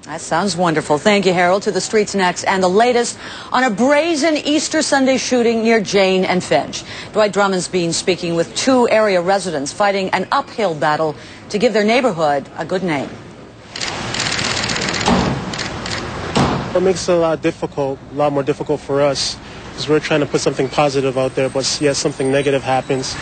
That sounds wonderful. Thank you, Harold. To the streets next, and the latest on a brazen Easter Sunday shooting near Jane and Finch. Dwight Drummond's been speaking with 2 area residents fighting an uphill battle to give their neighborhood a good name. It makes it a lot more difficult for us, because we're trying to put something positive out there, but yet something negative happens.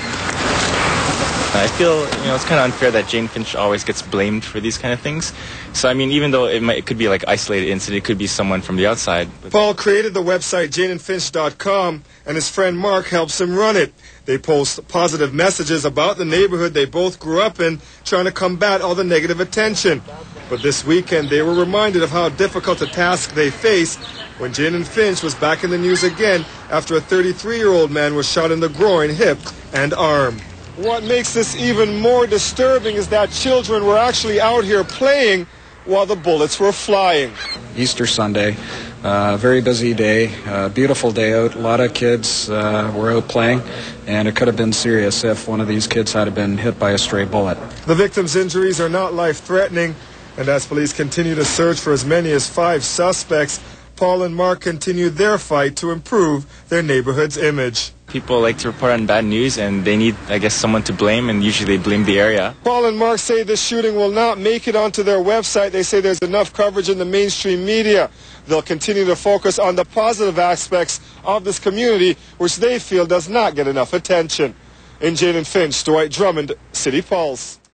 I feel, it's kind of unfair that Jane Finch always gets blamed for these kind of things. So, even though it could be like isolated incident, it could be someone from the outside. Paul created the website janeandfinch.com, and his friend Mark helps him run it. They post positive messages about the neighborhood they both grew up in, trying to combat all the negative attention. But this weekend, they were reminded of how difficult a task they face when Jane and Finch was back in the news again after a 33-year-old man was shot in the groin, hip, and arm. What makes this even more disturbing is that children were actually out here playing while the bullets were flying. Easter Sunday, very busy day, beautiful day out. A lot of kids were out playing, and it could have been serious if one of these kids had been hit by a stray bullet. The victim's injuries are not life-threatening, and as police continue to search for as many as 5 suspects, Paul and Mark continue their fight to improve their neighborhood's image. People like to report on bad news, and they need, someone to blame, and usually they blame the area. Paul and Mark say this shooting will not make it onto their website. They say there's enough coverage in the mainstream media. They'll continue to focus on the positive aspects of this community, which they feel does not get enough attention. In Jane and Finch, Dwight Drummond, CityPulse.